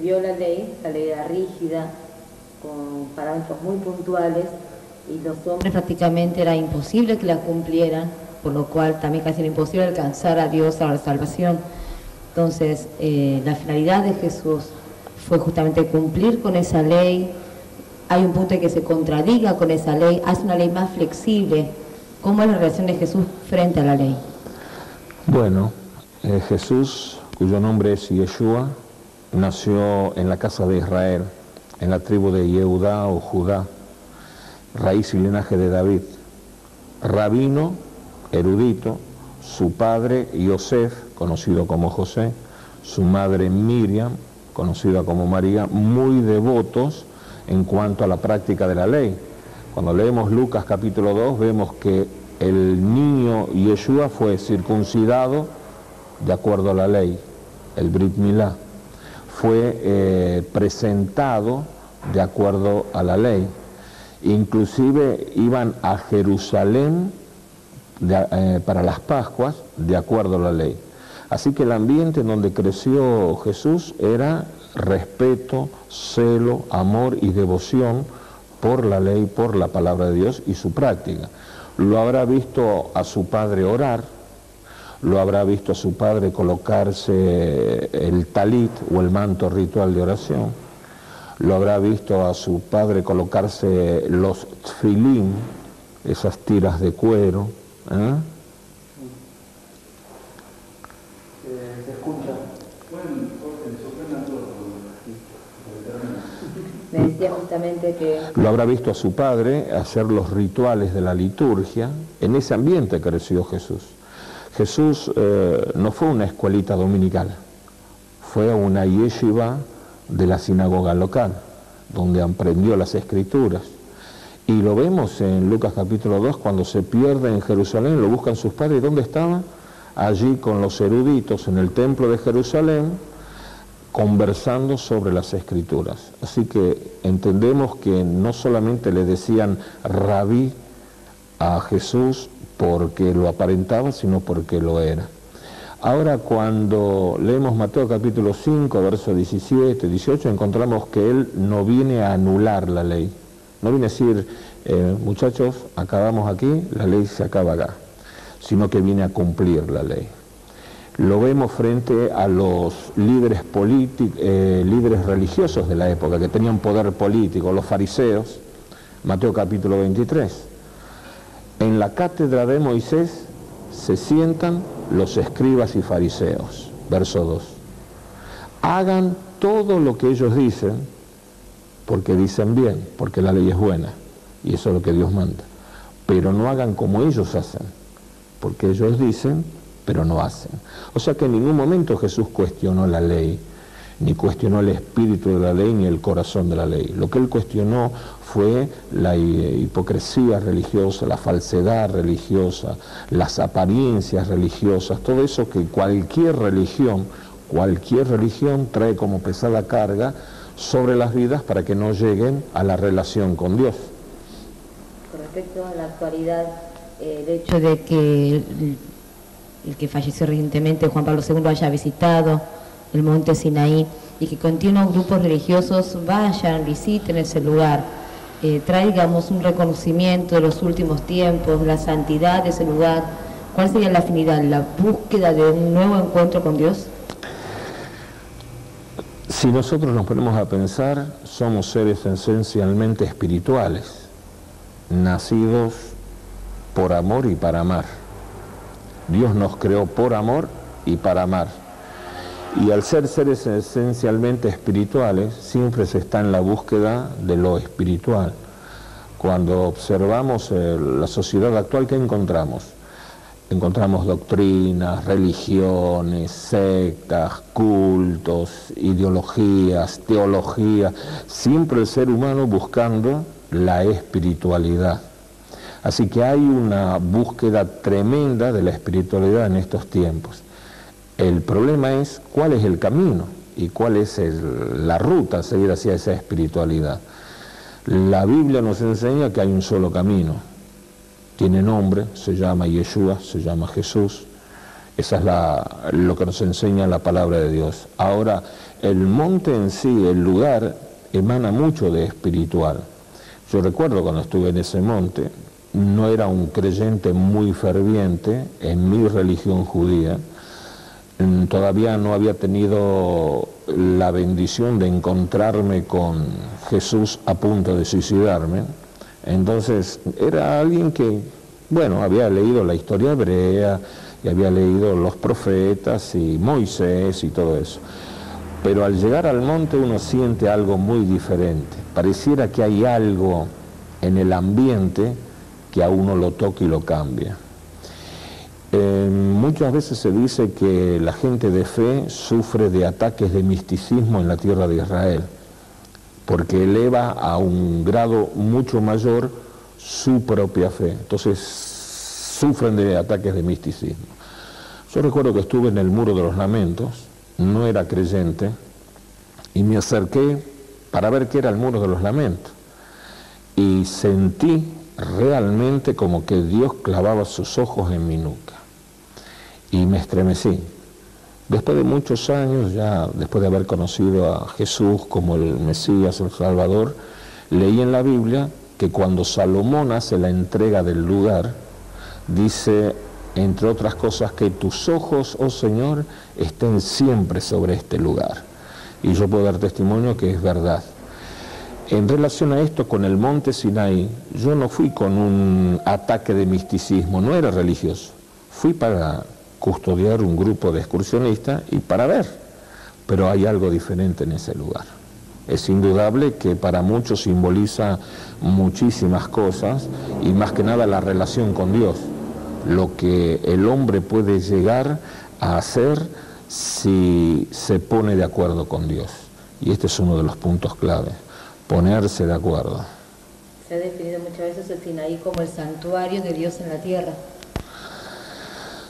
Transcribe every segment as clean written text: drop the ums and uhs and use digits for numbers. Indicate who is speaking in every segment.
Speaker 1: escribió la ley era rígida, con parámetros muy puntuales, y los hombres prácticamente era imposible que la cumplieran, por lo cual también casi era imposible alcanzar a Dios a la salvación. Entonces, la finalidad de Jesús fue justamente cumplir con esa ley. Hay un punto en que se contradiga con esa ley, hace una ley más flexible. ¿Cómo es la relación de Jesús frente a la ley?
Speaker 2: Bueno, Jesús, cuyo nombre es Yeshua, nació en la casa de Israel, en la tribu de Yehudá o Judá, raíz y linaje de David. Rabino, erudito, su padre Yosef, conocido como José, su madre Miriam, conocida como María, muy devotos en cuanto a la práctica de la ley. Cuando leemos Lucas capítulo 2, vemos que el niño Yeshua fue circuncidado de acuerdo a la ley, el Brit Milá. Fue presentado de acuerdo a la ley. Inclusive iban a Jerusalén para las Pascuas de acuerdo a la ley. Así que el ambiente en donde creció Jesús era respeto, celo, amor y devoción por la ley, por la palabra de Dios y su práctica. Lo habrá visto a su padre orar, lo habrá visto a su padre colocarse el talit o el manto ritual de oración, lo habrá visto a su padre colocarse los tfilín, esas tiras de cuero.
Speaker 3: Se escucha.
Speaker 1: Me decía justamente que...
Speaker 2: Lo habrá visto a su padre hacer los rituales de la liturgia. En ese ambiente creció Jesús. Jesús no fue una escuelita dominical, fue una yeshiva de la sinagoga local, donde aprendió las escrituras. Y lo vemos en Lucas capítulo 2, cuando se pierde en Jerusalén, lo buscan sus padres. ¿Dónde estaba? Allí con los eruditos en el templo de Jerusalén, conversando sobre las escrituras. Así que entendemos que no solamente le decían rabí a Jesús porque lo aparentaba, sino porque lo era. Ahora, cuando leemos Mateo capítulo 5, versos 17, 18, encontramos que él no viene a anular la ley. No viene a decir, muchachos, acabamos aquí, la ley se acaba acá, sino que viene a cumplir la ley. Lo vemos frente a los líderes líderes religiosos de la época, que tenían poder político, los fariseos, Mateo capítulo 23. En la cátedra de Moisés se sientan los escribas y fariseos, verso 2. Hagan todo lo que ellos dicen, porque dicen bien, porque la ley es buena, y eso es lo que Dios manda. Pero no hagan como ellos hacen, porque ellos dicen, pero no hacen. O sea que en ningún momento Jesús cuestionó la ley, ni cuestionó el espíritu de la ley, ni el corazón de la ley. Lo que él cuestionó fue la hipocresía religiosa, la falsedad religiosa, las apariencias religiosas, todo eso que cualquier religión trae como pesada carga sobre las vidas para que no lleguen a la relación con Dios.
Speaker 1: Con respecto a la actualidad, el hecho de que el que falleció recientemente, Juan Pablo II, haya visitado el monte Sinaí y que continuos grupos religiosos vayan, visiten ese lugar, traigamos un reconocimiento de los últimos tiempos, la santidad de ese lugar. ¿Cuál sería la afinidad, la búsqueda de un nuevo encuentro con Dios?
Speaker 2: Si nosotros nos ponemos a pensar, somos seres esencialmente espirituales, nacidos por amor y para amar. Dios nos creó por amor y para amar. Y al ser seres esencialmente espirituales, siempre se está en la búsqueda de lo espiritual. Cuando observamos la sociedad actual, ¿qué encontramos? Encontramos doctrinas, religiones, sectas, cultos, ideologías, teología, siempre el ser humano buscando la espiritualidad. Así que hay una búsqueda tremenda de la espiritualidad en estos tiempos. El problema es cuál es el camino y cuál es la ruta a seguir hacia esa espiritualidad. La Biblia nos enseña que hay un solo camino. Tiene nombre, se llama Yeshua, se llama Jesús. Esa es lo que nos enseña la palabra de Dios. Ahora, el monte en sí, el lugar, emana mucho de espiritual. Yo recuerdo cuando estuve en ese monte, no era un creyente muy ferviente en mi religión judía, todavía no había tenido la bendición de encontrarme con Jesús a punto de suicidarme. Entonces era alguien que, bueno, había leído la historia hebrea y había leído los profetas y Moisés y todo eso. Pero al llegar al monte uno siente algo muy diferente. Pareciera que hay algo en el ambiente que a uno lo toca y lo cambia. Muchas veces se dice que la gente de fe sufre de ataques de misticismo en la tierra de Israel, porque eleva a un grado mucho mayor su propia fe. Entonces sufren de ataques de misticismo. Yo recuerdo que estuve en el Muro de los Lamentos, no era creyente, y me acerqué para ver qué era el Muro de los Lamentos. Y sentí realmente como que Dios clavaba sus ojos en mi nuca. Y me estremecí. Después de muchos años, ya después de haber conocido a Jesús como el Mesías, el Salvador, leí en la Biblia que cuando Salomón hace la entrega del lugar, dice, entre otras cosas, que tus ojos, oh Señor, estén siempre sobre este lugar. Y yo puedo dar testimonio que es verdad. En relación a esto, con el monte Sinaí, yo no fui con un ataque de misticismo, no era religioso. Fui para custodiar un grupo de excursionistas y para ver, pero hay algo diferente en ese lugar. Es indudable que para muchos simboliza muchísimas cosas y más que nada la relación con Dios, lo que el hombre puede llegar a hacer si se pone de acuerdo con Dios. Y este es uno de los puntos clave, ponerse de acuerdo.
Speaker 1: Se ha definido muchas veces el Sinaí como el santuario de Dios en la tierra.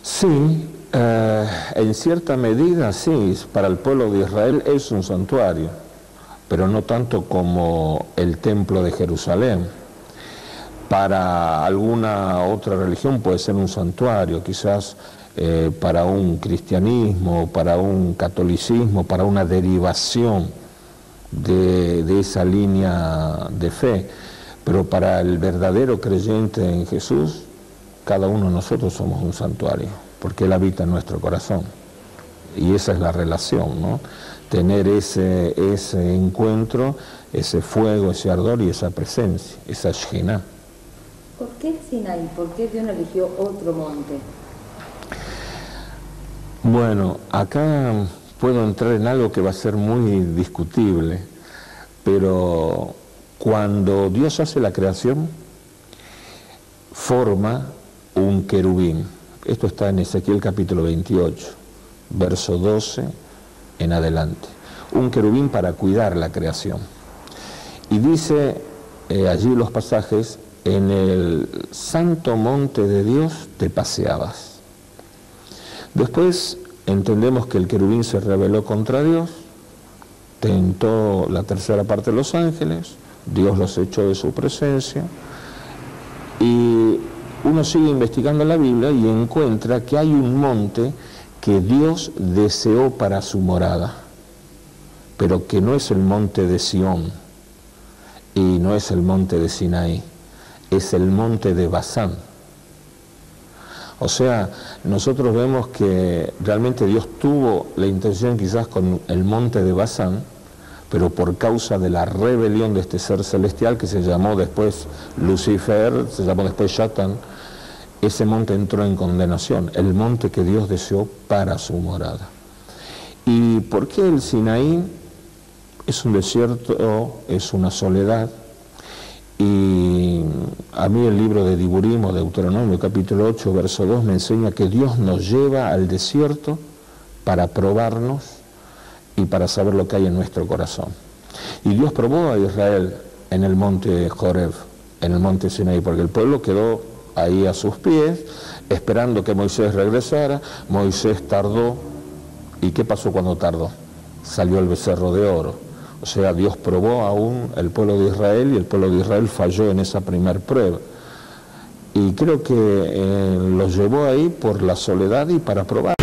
Speaker 2: Sí, en cierta medida sí, para el pueblo de Israel es un santuario, pero no tanto como el templo de Jerusalén. Para alguna otra religión puede ser un santuario, quizás para un cristianismo, para un catolicismo, para una derivación de esa línea de fe, pero para el verdadero creyente en Jesús, cada uno de nosotros somos un santuario, porque Él habita en nuestro corazón. Y esa es la relación, ¿no? Tener ese encuentro, ese fuego, ese ardor y esa presencia, esa Shekhinah.
Speaker 1: ¿Por qué Sinaí? ¿Por qué Dios no eligió otro monte?
Speaker 2: Bueno, acá puedo entrar en algo que va a ser muy discutible, pero cuando Dios hace la creación, forma un querubín. Esto está en Ezequiel capítulo 28, verso 12 en adelante. Un querubín para cuidar la creación. Y dice allí los pasajes, en el santo monte de Dios te paseabas. Después entendemos que el querubín se rebeló contra Dios, tentó la tercera parte de los ángeles, Dios los echó de su presencia, y uno sigue investigando la Biblia y encuentra que hay un monte que Dios deseó para su morada, pero que no es el monte de Sión y no es el monte de Sinaí, es el monte de Basán. O sea, nosotros vemos que realmente Dios tuvo la intención quizás con el monte de Basán, pero por causa de la rebelión de este ser celestial que se llamó después Lucifer, se llamó después Satán, ese monte entró en condenación, el monte que Dios deseó para su morada. ¿Y por qué el Sinaí? Es un desierto, es una soledad. Y a mí el libro de Diburim o Deuteronomio capítulo 8 verso 2 me enseña que Dios nos lleva al desierto para probarnos y para saber lo que hay en nuestro corazón. Y Dios probó a Israel en el monte Horeb, en el monte Sinaí, porque el pueblo quedó ahí a sus pies esperando que Moisés regresara. Moisés tardó. ¿Y qué pasó cuando tardó? Salió el becerro de oro. O sea, Dios probó aún el pueblo de Israel y el pueblo de Israel falló en esa primer prueba. Y creo que los llevó ahí por la soledad y para probar.